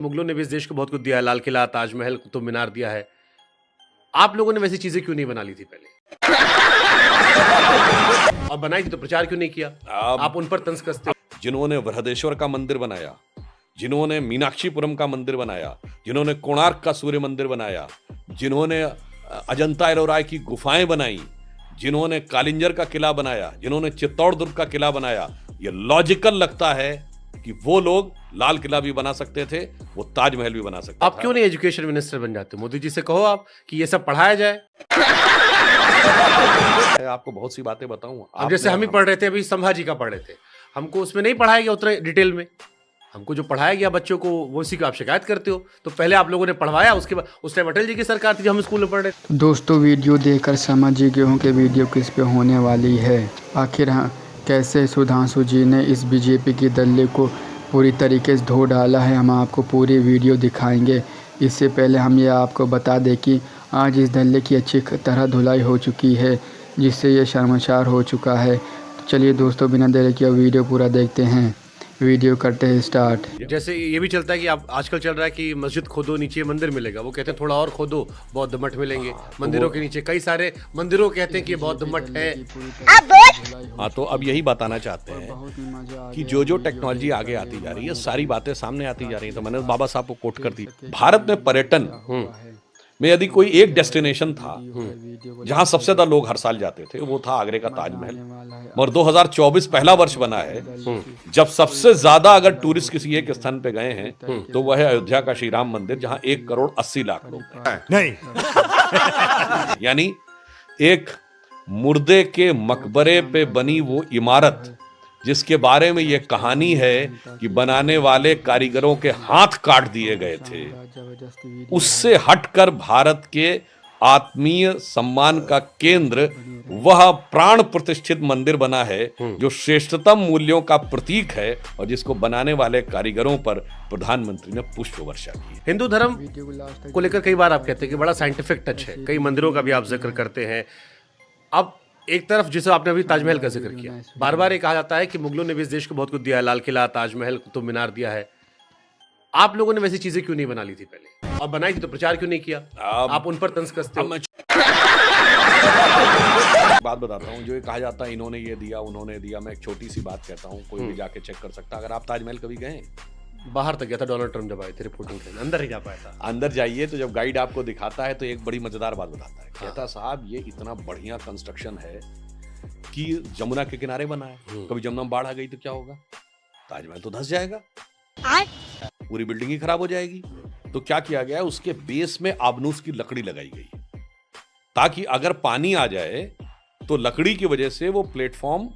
मुगलों ने भी इस देश को बहुत कुछ दिया है, लाल किला, ताजमहल, कुतुब मीनार दिया है। आप लोगों ने वैसी चीजें क्यों नहीं बना ली थी पहले? और बनाई थी तो प्रचार क्यों नहीं किया? आप उन पर तंज कसते हो। जिन्होंने बृहदेश्वर का मंदिर बनाया, जिन्होंने मीनाक्षीपुरम का मंदिर बनाया, जिन्होंने कोणार्क का सूर्य मंदिर बनाया, जिन्होंने अजंता एलोरा की गुफाएं बनाई, जिन्होंने कालिंजर का किला बनाया, जिन्होंने चित्तौड़ दुर्ग का किला बनाया, ये लॉजिकल लगता है कि वो लोग लाल किला भी बना सकते थे, वो ताजमहल भी बना सकते आप थे। क्यों नहीं एजुकेशन मिनिस्टर बन जाते? मोदी जी से कहो आप कि ये सब पढ़ाया जाए। आपको बहुत सी बातें बताऊं। अब जैसे हम ही पढ़ रहे थे, अभी संभाजी का पढ़ रहे थे, हमको उसमें नहीं पढ़ाया गया उतना डिटेल में। हमको जो पढ़ाया गया बच्चों को, वो उसी को आप शिकायत करते हो। तो पहले आप लोगों ने पढ़वाया, उसके बाद उस टाइम अटल जी की सरकार थी जब हम स्कूल में पढ़ रहे थे। दोस्तों, वीडियो देखकर समझ ही गए हों कि वीडियो किस पे होने वाली है। आखिर कैसे सुधांशु जी ने इस बीजेपी की दल्ले को पूरी तरीके से धो डाला है, हम आपको पूरी वीडियो दिखाएंगे। इससे पहले हम ये आपको बता दें कि आज इस दल्ले की अच्छी तरह धुलाई हो चुकी है, जिससे ये शर्मसार हो चुका है। तो चलिए दोस्तों, बिना देरी किए वीडियो पूरा देखते हैं। वीडियो करते हैं स्टार्ट। जैसे ये भी चलता है कि आप आजकल चल रहा है कि मस्जिद खोदो, नीचे मंदिर मिलेगा। वो कहते हैं थोड़ा और खोदो, बौद्ध मठ मिलेंगे। मंदिरों के नीचे कई सारे मंदिरों कहते हैं कि बौद्ध मठ है। हाँ, तो अब यही बताना चाहते हैं कि जो टेक्नोलॉजी आगे आती जा रही है, सारी बातें सामने आती जा रही है। तो मैंने बाबा साहब को कोट कर दी। भारत में पर्यटन में यदि कोई एक डेस्टिनेशन था जहां सबसे ज्यादा लोग हर साल जाते थे, वो था आगरे का ताजमहल। और 2024 पहला वर्ष बना है जब सबसे ज्यादा अगर टूरिस्ट किसी एक स्थान पे गए हैं तो वह है अयोध्या का श्री राम मंदिर, जहां 1,80,00,000 लोग नहीं यानी एक मुर्दे के मकबरे पे बनी वो इमारत, जिसके बारे में ये कहानी है कि बनाने वाले कारीगरों के हाथ काट दिए गए थे, उससे हटकर भारत के आत्मीय सम्मान का केंद्र वह प्राण प्रतिष्ठित मंदिर बना है जो श्रेष्ठतम मूल्यों का प्रतीक है, और जिसको बनाने वाले कारीगरों पर प्रधानमंत्री ने पुष्प वर्षा की। हिंदू धर्म को लेकर कई बार आप कहते हैं कि बड़ा साइंटिफिक टच है, कई मंदिरों का भी आप जिक्र करते हैं। अब एक तरफ जैसे आपने अभी ताजमहल का जिक्र किया, बार बार ये कहा जाता है कि मुगलों ने भी इस देश को बहुत कुछ दिया है, लाल किला, ताजमहल, कुतुब मीनार दिया है। आप लोगों ने वैसी चीजें क्यों नहीं बना ली थी पहले? और बनाई थी तो प्रचार क्यों नहीं किया? आप उन पर तंज कसते हो। बात बताता हूँ, जो ये कहा जाता है इन्होंने ये दिया, उन्होंने दिया। मैं एक छोटी सी बात कहता हूँ, कोई भी जाके चेक कर सकता। अगर आप ताजमहल कभी गए? बाहर तक गया था डोनाल्ड ट्रम्प जब आए थे रिपोर्टिंग करने, अंदर ही जा पाया था। अंदर जाइए तो जब गाइड आपको दिखाता है तो एक बड़ी मजेदार बात बताता है। कहता साहब ये इतना बढ़िया कंस्ट्रक्शन है कि जमुना के किनारे बना है, कभी जमुना में बाढ़ आ गई तो क्या होगा? ताजमहल तो धंस जाएगा, पूरी बिल्डिंग ही खराब हो जाएगी। तो क्या किया गया, उसके बेस में आबनूस की लकड़ी लगाई गई ताकि अगर पानी आ जाए तो लकड़ी की वजह से वो प्लेटफॉर्म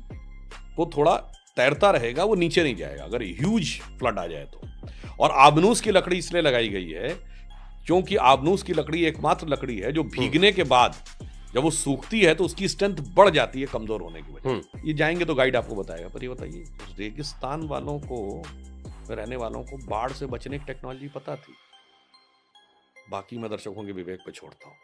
को थोड़ा तैरता रहेगा, वो नीचे नहीं जाएगा अगर ह्यूज फ्लड आ जाए तो। और आबनूस की लकड़ी इसलिए लगाई गई है क्योंकि आबनूस की लकड़ी एकमात्र लकड़ी है जो भीगने के बाद जब वो सूखती है तो उसकी स्ट्रेंथ बढ़ जाती है कमजोर होने की वजह से। ये जाएंगे तो गाइड आपको बताएगा। पर ये बताइए, रेगिस्तान वालों को, रहने वालों को बाढ़ से बचने की टेक्नोलॉजी पता थी? बाकी मैं दर्शकों के विवेक पे छोड़ता हूं।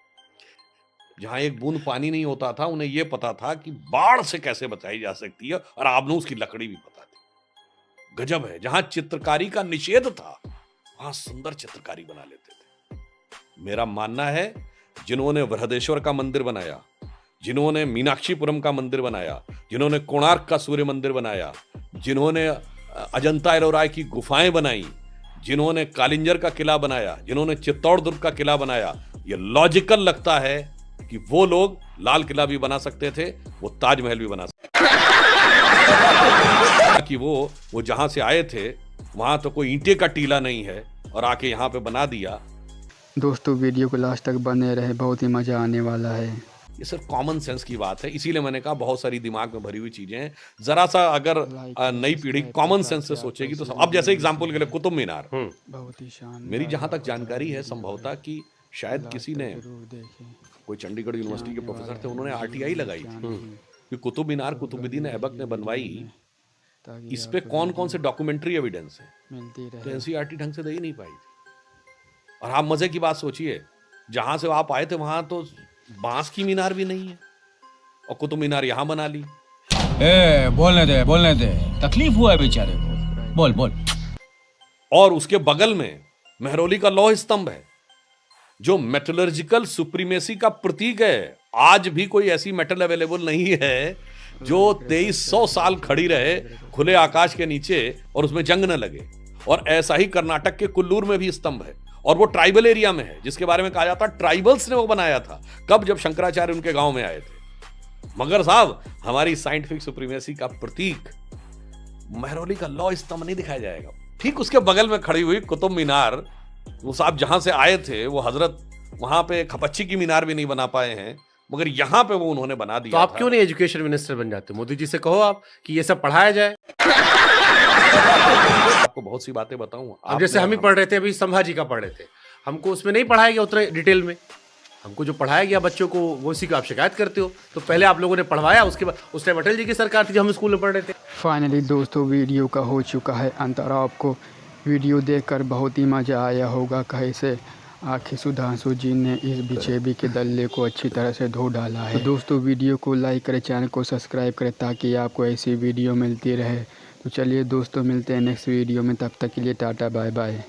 जहां एक बूंद पानी नहीं होता था, उन्हें यह पता था कि बाढ़ से कैसे बचाई जा सकती है, और आबनूस की लकड़ी भी पता थी। गजब है, जहां चित्रकारी का निषेध था वहां सुंदर चित्रकारी बना लेते थे। मेरा मानना है जिन्होंने बृहदेश्वर का मंदिर बनाया, जिन्होंने मीनाक्षीपुरम का मंदिर बनाया, जिन्होंने कोणार्क का सूर्य मंदिर बनाया, जिन्होंने अजंता एलोरा की गुफाएं बनाई, जिन्होंने कालिंजर का किला बनाया, जिन्होंने चित्तौड़ दुर्ग का किला बनाया, ये लॉजिकल लगता है कि वो लोग लाल किला भी बना सकते थे, वो ताजमहल भी बना सकते कि वो जहां से आए थे वहां तो कोई ईंटे का टीला नहीं है और आके यहां पे बना दिया। दोस्तों, वीडियो को लास्ट तक बने रहे, बहुत ही मजा आने वाला है। ये सिर्फ कॉमन सेंस की बात है, इसीलिए मैंने कहा बहुत सारी दिमाग में भरी हुई चीजें हैं। जरा सा अगर नई पीढ़ी कॉमन सेंस से सोचेगी तो अब जैसे एग्जांपल के लिए कुतुब मीनार, बहुत ही शानदार। मेरी जहां तक जानकारी है संभवतः कि शायद किसी ने, कोई चंडीगढ़ यूनिवर्सिटी के प्रोफेसर थे, उन्होंने RTI लगाई थी कि कुतुब मीनार कुतुबुद्दीन ऐबक ने बनवाई, इस पे कौन कौन से डॉक्यूमेंट्री एविडेंस है, तो NCERT ढंग से दे ही नहीं पाई थी। और आप मजे की बात सोचिए, जहां से आप आए थे वहां तो बांस की मीनार भी नहीं है, और कुतुब मीनार यहां बना ली। बोलने दे, तकलीफ हुआ है बेचारे को, बोल। और उसके बगल में मेहरौली का लौह स्तंभ है, जो मेटलर्जिकल सुप्रीमेसी का प्रतीक है। आज भी कोई ऐसी मेटल अवेलेबल नहीं है जो 2300 साल खड़ी रहे खुले आकाश के नीचे और उसमें जंग न लगे। और ऐसा ही कर्नाटक के कुल्लूर में भी स्तंभ है, और वो ट्राइबल एरिया में है, जिसके बारे में कहा जाता है ट्राइबल्स ने वो बनाया था। कब? जब शंकराचार्य उनके गांव में आए थे। मगर साहब, हमारी साइंटिफिक सुप्रीमेसी का प्रतीक मेहरौली का लौह स्तंभ नहीं दिखाया जाएगा। ठीक उसके बगल में खड़ी हुई कुतुब मीनार, वो साहब जहां से आए थे वो हजरत वहां पे खपच्ची की मीनार भी नहीं बना पाए हैं, मगर यहां पे वो उन्होंने बना दिया। तो आप था। क्यों नहीं एजुकेशन मिनिस्टर बन जाते? मोदी जी से कहो आप कि ये सब पढ़ाया जाए। आपको बहुत सी बातें बताऊं। अब जैसे हम ही पढ़ रहे थे, अभी संभाजी का पढ़ रहे थे, हमको उसमें नहीं पढ़ाया गया उतने डिटेल में। हमको जो पढ़ाया गया बच्चों को, वो उसी को आप शिकायत करते हो। तो पहले आप लोगों ने पढ़वाया, उसके बाद उस टाइम अटल जी की सरकार थी जब हम स्कूल में पढ़ रहे थे। फाइनली दोस्तों वीडियो का हो चुका है अंत, और आपको वीडियो देखकर बहुत ही मज़ा आया होगा। कैसे आखिर सुधांशु जी ने इस बीजेपी के दल्ले को अच्छी तरह से धो डाला है। तो दोस्तों वीडियो को लाइक करें, चैनल को सब्सक्राइब करें ताकि आपको ऐसी वीडियो मिलती रहे। तो चलिए दोस्तों, मिलते हैं नेक्स्ट वीडियो में, तब तक के लिए टाटा बाय बाय।